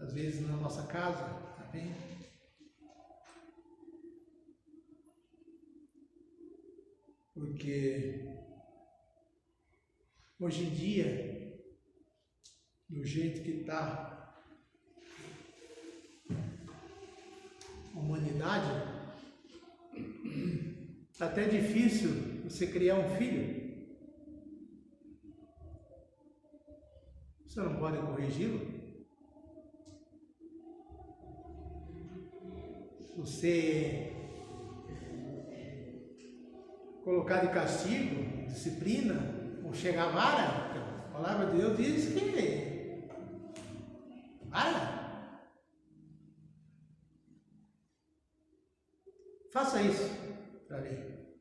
Às vezes na nossa casa também. Porque hoje em dia, do jeito que está a humanidade, está até difícil você criar um filho. Você não pode corrigi-lo. Você colocar de castigo, disciplina, ou chegar a vara, a palavra de Deus diz que vara. Faça isso para ver.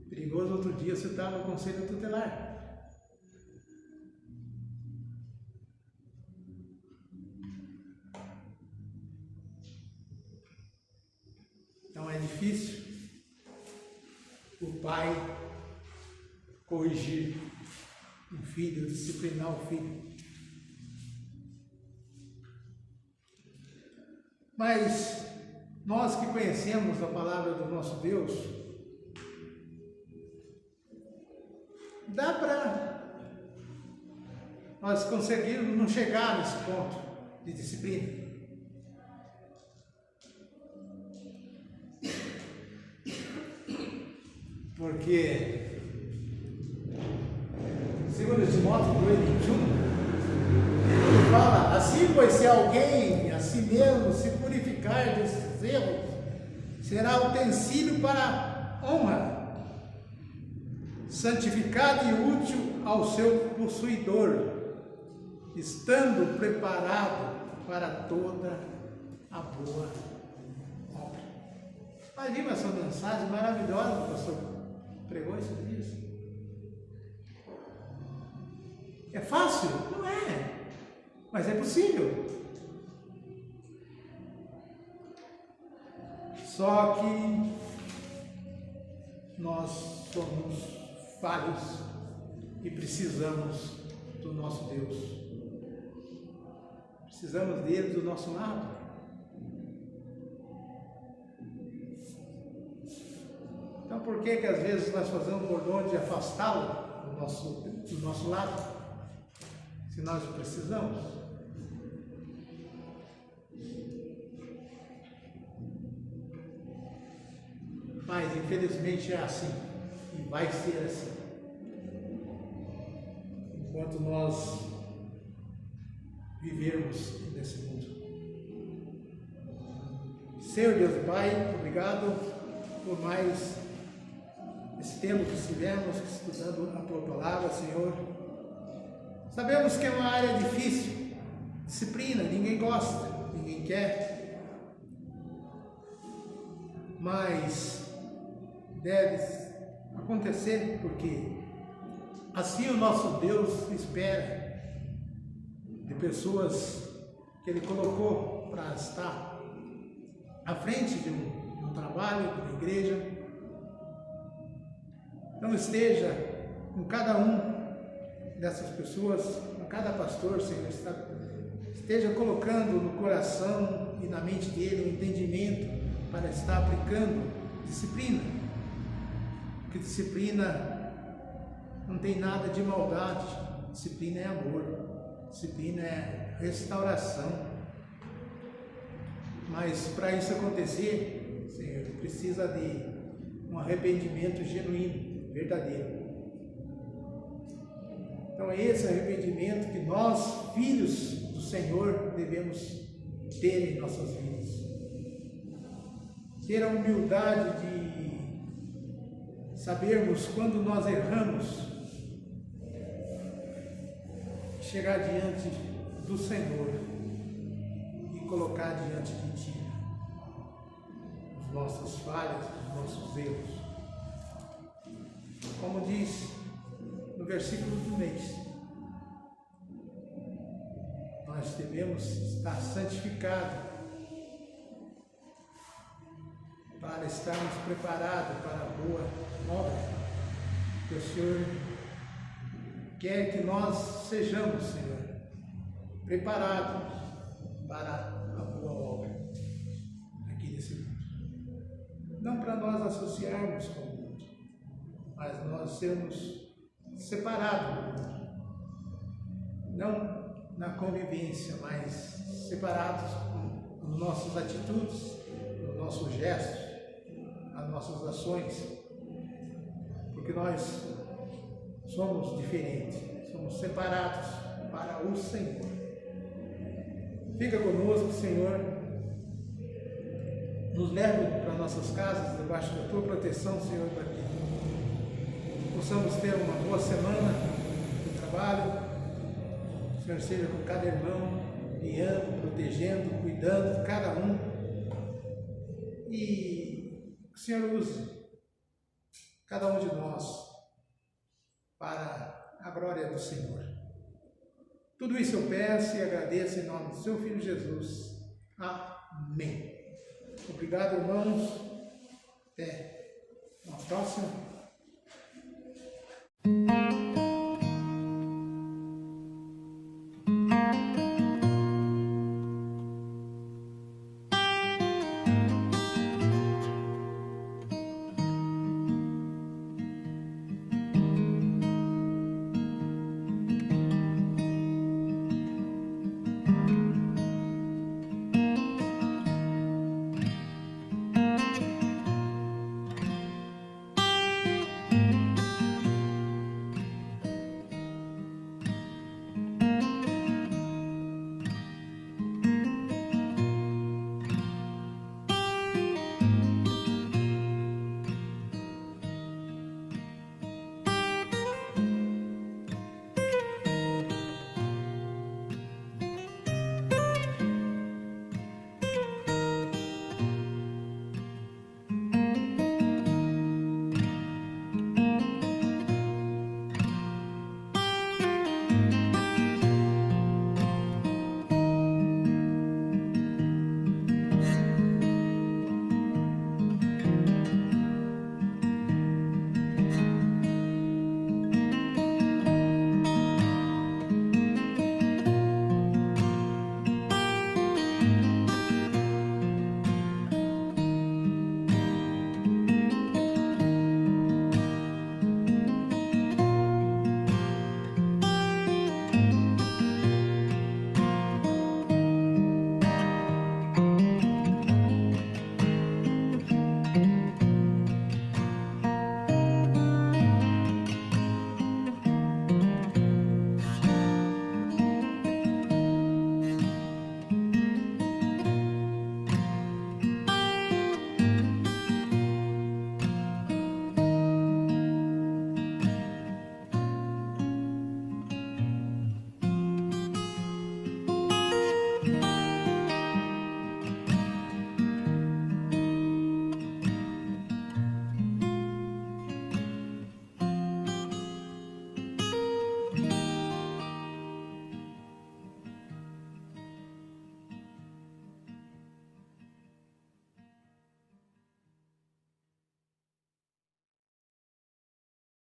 Perigoso, outro dia você estava no conselho tutelar. Então é difícil o pai corrigir um filho, disciplinar o filho. Mas nós que conhecemos a palavra do nosso Deus, dá para nós conseguirmos não chegar nesse ponto de disciplina. Porque, segundo Timóteo 2:21, ele fala: assim, pois, se alguém a si mesmo se purificar desses erros, será utensílio para honra, santificado e útil ao seu possuidor, estando preparado para toda a boa obra. Mas viu essa mensagem maravilhosa que o pastor pregou esses dias? É fácil? Não é, mas é possível. Só que nós somos falhos e precisamos do nosso Deus. Precisamos dele do nosso lado. Então por que às vezes nós fazemos por onde afastá-lo do nosso lado? Se nós precisamos. Mas infelizmente é assim, e vai ser assim, enquanto nós vivermos nesse mundo. Senhor Deus e Pai, obrigado por mais esse tempo que estivemos estudando a Tua Palavra, Senhor. Sabemos que é uma área difícil, disciplina, ninguém gosta, ninguém quer, mas deve acontecer porque assim o nosso Deus espera de pessoas que Ele colocou para estar à frente de um trabalho, de uma igreja. Então esteja com cada um dessas pessoas, com cada pastor, Senhor, esteja colocando no coração e na mente dele um entendimento para estar aplicando disciplina. Porque disciplina não tem nada de maldade, disciplina é amor, disciplina é restauração. Mas para isso acontecer, Senhor, precisa de um arrependimento genuíno, verdadeiro. Então é esse arrependimento que nós, filhos do Senhor, devemos ter em nossas vidas. Ter a humildade de sabermos quando nós erramos, chegar diante do Senhor e colocar diante de Ti as nossas falhas, os nossos erros. Como diz no versículo do mês, nós devemos estar santificados para estarmos preparados para a boa obra que o Senhor quer que nós sejamos, Senhor, preparados para a boa obra aqui nesse mundo. Não para nós associarmos com o mundo, mas nós sermos separados do mundo. Não na convivência, mas separados nas nossas atitudes, nos nossos gestos, as nossas ações, porque nós somos diferentes, somos separados para o Senhor. Fica conosco, Senhor, nos leve para nossas casas, debaixo da Tua proteção, Senhor, para que possamos ter uma boa semana de trabalho. O Senhor seja com cada irmão, guiando, protegendo, cuidando de cada um, e o Senhor use cada um de nós para a glória do Senhor. Tudo isso eu peço e agradeço em nome do Seu Filho Jesus. Amém. Obrigado, irmãos. Até uma próxima.